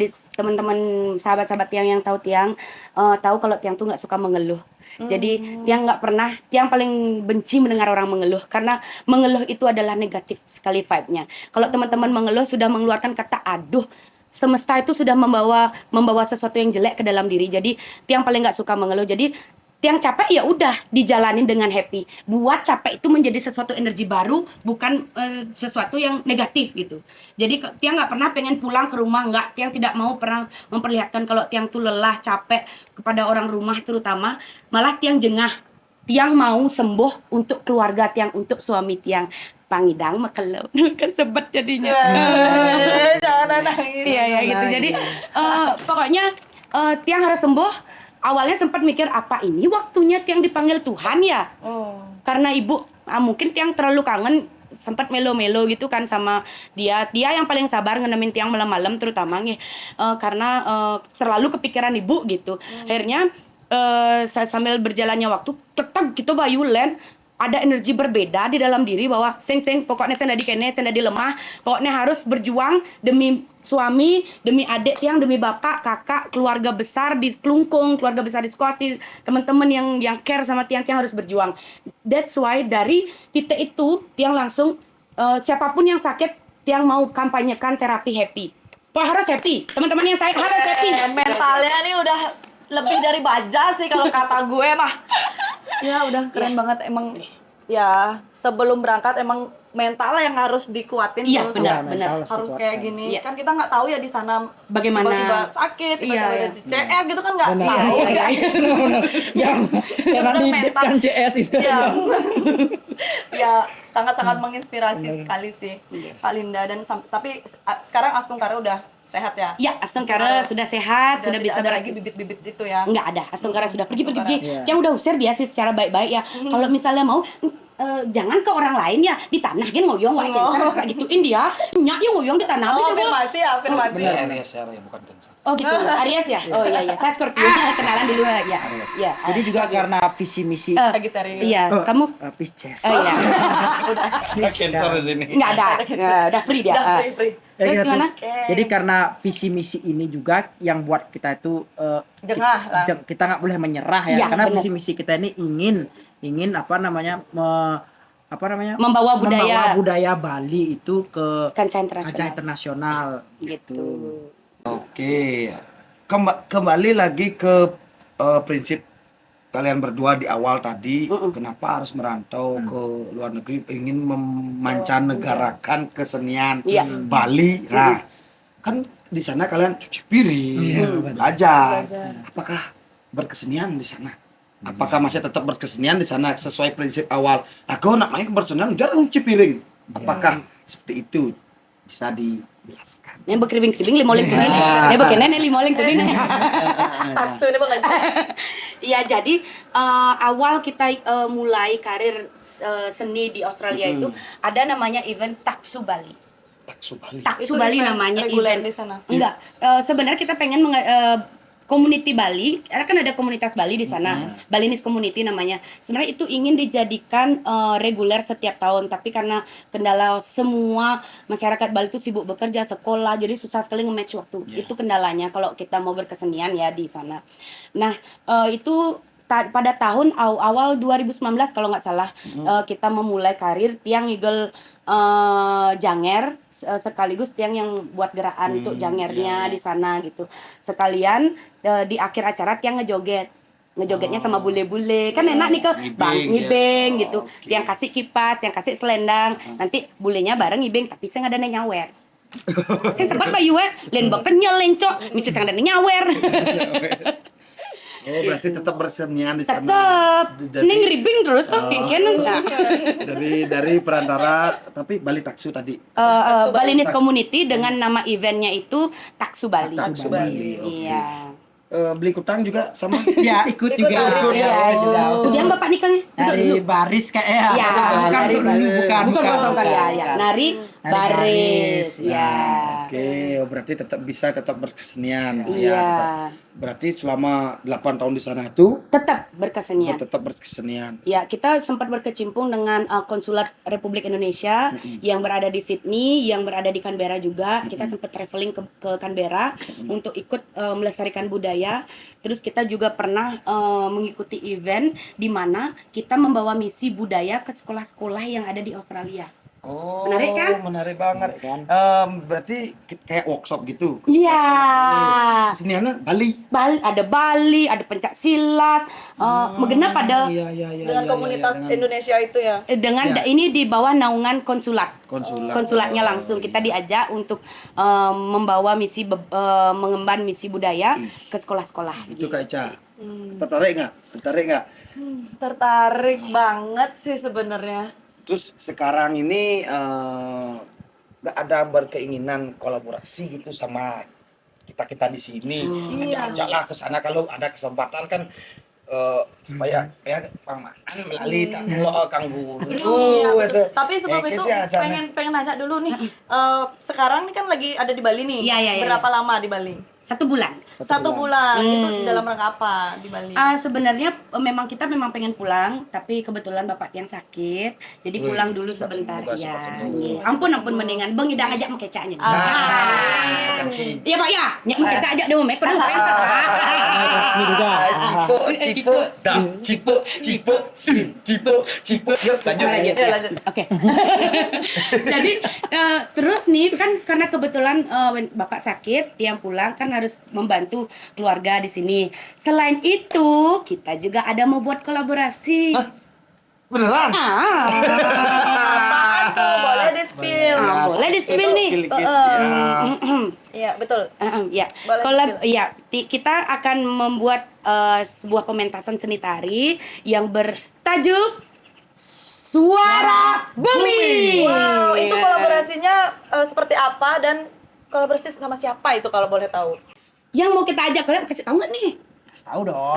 sahabat-sahabat tiang yang tahu tiang tahu kalau tiang tuh nggak suka mengeluh. Jadi tiang nggak pernah, tiang paling benci mendengar orang mengeluh karena mengeluh itu adalah negatif sekali vibe-nya. Kalau teman-teman mengeluh sudah mengeluarkan kata aduh, semesta itu sudah membawa sesuatu yang jelek ke dalam diri. Jadi tiang paling nggak suka mengeluh. Jadi tiang capek ya udah dijalanin dengan happy. Buat capek itu menjadi sesuatu energi baru, bukan sesuatu yang negatif gitu. Jadi tiang nggak pernah pengen pulang ke rumah, nggak. Tiang tidak mau pernah memperlihatkan kalau tiang tuh lelah, capek kepada orang rumah terutama. Malah tiang jengah. Tiang mau sembuh untuk keluarga tiang, untuk suami tiang. Pangidang makelau kan sebet jadinya. Jangan nangis. Iya ya gitu. Jadi pokoknya tiang harus sembuh. awalnya sempat mikir apa ini waktunya Tiang dipanggil Tuhan ya? Oh. Karena ibu mungkin Tiang terlalu kangen, sempat melo-melo gitu kan sama dia yang paling sabar ngenemin Tiang malam-malam terutama nih, karena selalu kepikiran ibu gitu. Akhirnya sambil berjalannya waktu tetap gitu Bayu Len ada energi berbeda di dalam diri bahwa sing pokoknya saya kene saya lemah, pokoknya harus berjuang demi suami, demi adik Tiang, demi bapak, kakak, keluarga besar di Klungkung, keluarga besar di Sekoti, teman-teman yang care sama Tiang harus berjuang. That's why dari titik itu Tiang langsung siapapun yang sakit Tiang mau kampanyekan terapi happy. Harus happy, teman-teman yang saya harus happy. Mentalnya nih udah lebih dari baja sih kalau kata gue mah. Ya udah keren banget emang. Ya sebelum berangkat emang mental yang harus dikuatin. Iya, tuh. benar. Harus kayak gini. Iya. Kan kita nggak tahu ya di sana Bagaimana? tiba-tiba sakit, tiba-tiba Iya, ada CS gitu kan nggak Benar. tahu. Iya. Jangan didipkan CS itu. Ya. Ya sangat-sangat menginspirasi sekali sih Kak Linda dan tapi sekarang Astung Kara udah sehat ya? Ya, Astungkara sudah sehat, sudah bisa ada lagi bibit-bibit itu ya? Nggak ada, Astungkara sudah pergi. Iya. Yang udah usir dia sih secara baik-baik ya. Kalau misalnya mau jangan ke orang lain ya, di tanah kan ngoyong wae cancer kayak gituin dia. Nyak yang ngoyong di tanah. Oh, gitu. afirmasi ya, afirmasi. Ini Aries ya bukan Cancer. Oh gitu, Aries ya? Oh iya, saya Scorpio, kenalan dulu ya. Ya. Jadi juga karena visi misi Sagittarius. Iya, kamu? Pisces. Oh iya, Cancer di sini. nggak ada, udah free dia. Udah free. Terus gitu. gimana? Jadi karena visi misi ini juga yang buat kita itu Jengah lah. kita nggak boleh menyerah ya, Iya, karena benar. visi misi kita ini ingin Membawa budaya Bali itu ke kancah kancah internasional. internasional Gitu. Oke. Kembali lagi ke prinsip kalian berdua di awal tadi, kenapa harus merantau ke luar negeri, ingin memancanegarakan kesenian Iya. Bali. Nah, kan di sana kalian cuci piring, belajar. Apakah berkesenian di sana? Apakah masih tetap berkesenian di sana sesuai prinsip awal? Aku nak main berkesenian jarang cuci piring. Apakah seperti itu? Bisa dijelaskan. Ini berkeribing-keribing limoling tadi. Ini begini limoling tadi. Taksu ini banget. Iya, jadi awal kita mulai karir seni di Australia itu ada namanya event Taksu Bali. Taksu Bali. Taksu Itu Bali event namanya reguler event. di sana. Enggak, sebenarnya kita pengen community Bali, karena kan ada komunitas Bali di sana, Balinese Community namanya. Sebenarnya itu ingin dijadikan reguler setiap tahun, tapi karena kendala semua masyarakat Bali itu sibuk bekerja, sekolah, jadi susah sekali nge-match waktu. Itu kendalanya kalau kita mau berkesenian ya di sana. Nah, itu pada tahun awal 2019 kalau nggak salah kita memulai karir Tiang Eagle Janger sekaligus Tiang yang buat gerakan untuk jangernya di sana gitu. Sekalian di akhir acara Tiang ngejogetnya sama bule-bule kan enak nih ke bang ngibeng ya. gitu. Oke. Tiang kasih kipas, Tiang kasih selendang, nanti bulenya bareng ngibeng tapi saya nggak ada nyawer. Saya sempat bayu len kenyal lencok, mesti saya nggak ada nyawer. Oh, berarti tetap bersenian di sana. Tetep ning ribing terus tuh kengken enggak. Dari perantara tapi Bali Taksu tadi. Balinese Community dengan nama eventnya itu Taksu Bali. Taksu Bali, oke. Iya. Beli kutang juga sama. Ya ikut juga. Iya, juga. Oh. Kemudian Bapak nikahnya Dari baris kayak ya. Ya, dari bukan ya. Nari baris. baris. Ya. Oke, berarti tetap berkesenian. Iya. Ya, berarti selama 8 tahun di sana itu Tetap berkesenian. tetap berkesenian. Ya, kita sempat berkecimpung dengan Konsulat Republik Indonesia yang berada di Sydney, yang berada di Canberra juga. Kita sempat traveling ke Canberra untuk ikut melestarikan budaya. Terus kita juga pernah mengikuti event di mana kita membawa misi budaya ke sekolah-sekolah yang ada di Australia. Oh, Menarik kan? Menarik banget. Berarti kayak workshop gitu. Iya. Keseniannya Bali. Ada Bali, ada pencak silat, Megenap ada Iya, Dengan komunitas Indonesia itu ya. dengan ini di bawah naungan konsulat. Oh, Konsulatnya langsung kita diajak untuk membawa misi mengemban misi budaya ke sekolah-sekolah. Itu Kak Ica. Tertarik nggak? Tertarik banget sih sebenarnya. Terus sekarang ini nggak ada berkeinginan kolaborasi gitu sama kita di sini. Iya. Ajaklah ke sana kalau ada kesempatan kan supaya ya Bang Maan melalui Kang Guru Iya, itu. tapi sebelum itu sih acaranya. pengen nanya dulu nih. Sekarang nih kan lagi ada di Bali nih. Iya, iya, iya. Berapa lama di Bali? 1 bulan. Satu bulan. Itu Hmm. dalam rangka apa di Bali? Sebenarnya memang kita memang pengen pulang, tapi kebetulan bapak yang sakit, jadi Wih, pulang dulu cepat sebentar sembuh, ya. cepat sembuh. Iya. Ampun mendingan Bang Ida ajak mengkecaknya. Kan ki. Iya Pak ya, nyak mengkecak ajak dia mek kodang. Ini juga. Cipo. Yuk lanjut. Lanjut. Ya, lanjut. Oke. Jadi terus nih kan karena kebetulan bapak sakit, yang pulang kan harus membantu keluarga di sini. Selain itu, kita juga ada mau buat kolaborasi. Beneran? Apaan tuh? Boleh di-spill. Boleh di-spill nih. Iya, betul. Ya, Boleh kita akan membuat sebuah pementasan seni tari yang bertajuk Suara Bumi. Wow, itu Iya. kolaborasinya seperti apa dan kolaborasi sama siapa itu kalau boleh tahu? Yang mau kita ajak kalian kasih tahu nggak nih? Tahu dong.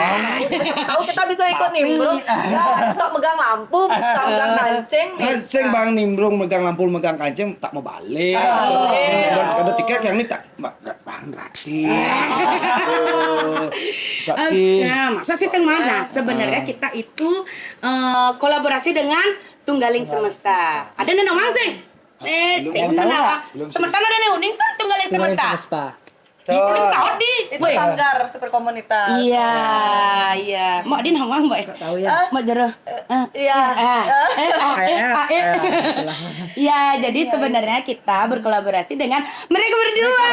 Tahu kita bisa ikut nimbrung, ya, tak megang lampu, tak megang kancing. Kancing Bang Nimbrung megang lampu megang kancing tak mau balik. Balik. Ada tiket yang ini tak Bang gratis. Saksi. Nah, masa sih yang mana? Sebenarnya kita itu kolaborasi dengan Tunggaling Semesta. Ada nendang mangsing? Sementara ada yang uning kan Tunggaling Semesta. Di sini pesawat di. Itu sanggar super komunitas. Iya. Mak din hawang mbak. Tahu ya. Mak jero. Iya. Ya, jadi sebenarnya kita berkolaborasi dengan mereka berdua.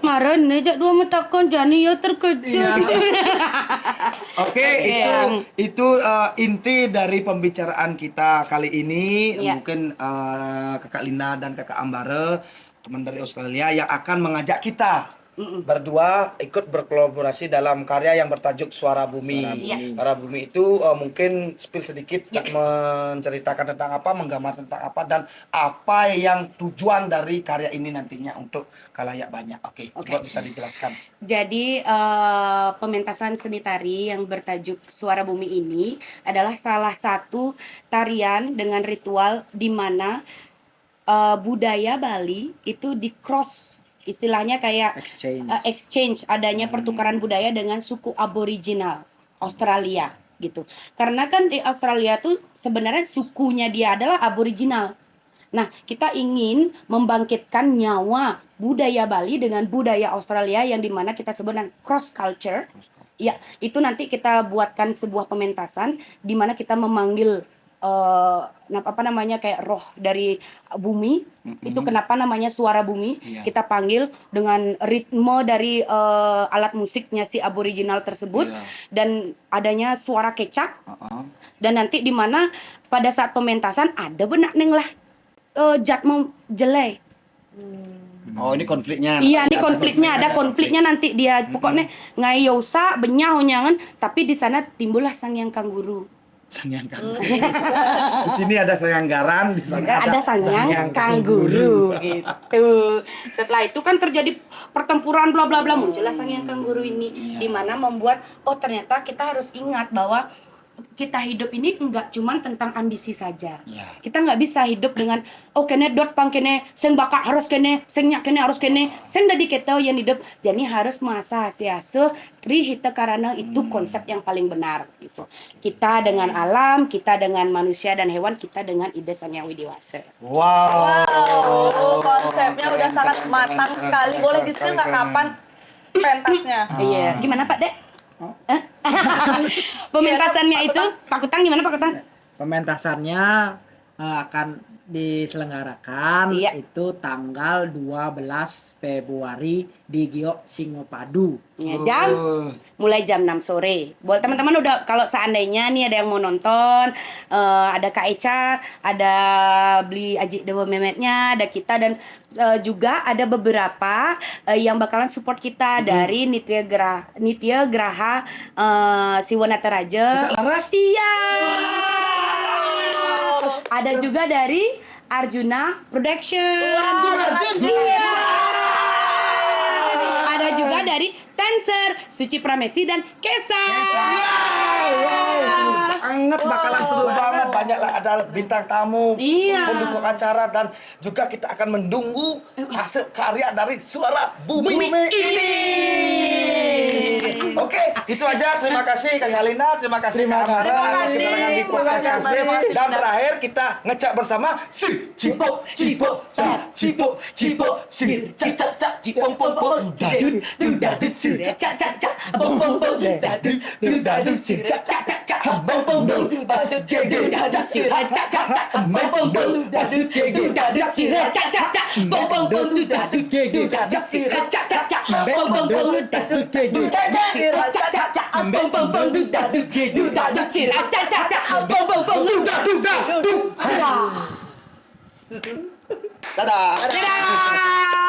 Maron nejak dua metakon Jani ya terkejut. Oke, itu inti dari pembicaraan kita kali ini. Iya. Mungkin Kakak Linda dan Kakak Ambare, teman dari Australia yang akan mengajak kita berdua ikut berkolaborasi dalam karya yang bertajuk Suara Bumi. Suara Bumi itu mungkin spill sedikit menceritakan tentang apa, menggambar tentang apa dan apa yang tujuan dari karya ini nantinya untuk khalayak banyak. Oke, coba bisa dijelaskan. Jadi pementasan seni tari yang bertajuk Suara Bumi ini adalah salah satu tarian dengan ritual di mana budaya Bali itu di cross, istilahnya kayak exchange, adanya pertukaran budaya dengan suku aboriginal Australia gitu. Karena kan di Australia tuh sebenarnya sukunya dia adalah aboriginal. Nah, kita ingin membangkitkan nyawa budaya Bali dengan budaya Australia yang dimana kita sebut dengan cross culture. Ya, itu nanti kita buatkan sebuah pementasan di mana kita memanggil apa namanya kayak roh dari bumi. Itu kenapa namanya Suara Bumi. Kita panggil dengan ritme dari alat musiknya si aboriginal tersebut dan adanya suara kecak. Dan nanti di mana pada saat pementasan ada benak neng lah jat mau jelek. Oh, ini konfliknya. Iya, ini konfliknya, ada konfliknya nanti dia pokoknya ngayosa benyah honyangan, tapi di sana timbullah sang yang kanguru. Sangyang di sini ada sanggaran, di sana Ada sang kanguru gitu. Setelah itu kan terjadi pertempuran bla bla bla, muncullah sang yang kanguru ini di mana membuat ternyata kita harus ingat bahwa kita hidup ini enggak cuman tentang ambisi saja. Kita nggak bisa hidup dengan kene dot pang kene seng bakat harus kene seng nyak kene harus kene seng dadi kita yang hidup jadi harus masa siaso tri hita karena itu konsep yang paling benar gitu. Kita dengan alam, kita dengan manusia dan hewan, kita dengan ide sang yang widiwasa. Wow, konsepnya udah sangat matang sekali. Boleh di-spill nggak kapan pentasnya? Iya, gimana Pak Dek? Pementasannya itu Pak Kutang gimana Pak Kutang? Pementasannya akan diselenggarakan itu tanggal 12 Februari di Giok Singopadu. Ya, mulai jam 6 sore. Buat teman-teman udah kalau seandainya nih ada yang mau nonton, ada Kak Eca, ada beli Aji Dewa Memetnya, ada kita dan juga ada beberapa yang bakalan support kita dari Nitya Graha Siwanata Raja. Laras? Iya. Ada juga dari Arjuna Production. Iya. Ada juga dari Tenser, Suci Pramesi dan Kesa. Banget bakalan seru banget, banyaklah ada bintang tamu, Iya. pendukung acara dan juga kita akan menunggu hasil karya dari Suara Bumi ini. Oke, itu aja. Terima kasih Kak Galina, terima kasih Kak Amara atas keterangan di podcast Kasbi. Dan terakhir kita ngecak bersama si Cipo Cipo si Cipo Cipo si cak cak cak cipong pong pong dadut dadut si cak cak cak pong pong pong dadut dadut si cak cak cak pong pong pong pas gege dadut si cak cak cak pong pong pong dadut gege dadut si cak cak cak pong pong pong dadut gege dadut si cak cak cak pong pong pong dadut gege dadut si cak cak cak pong pong pong dadut gege dadut si cak cak cak pong pong pong dadut. Dadah. Dadah.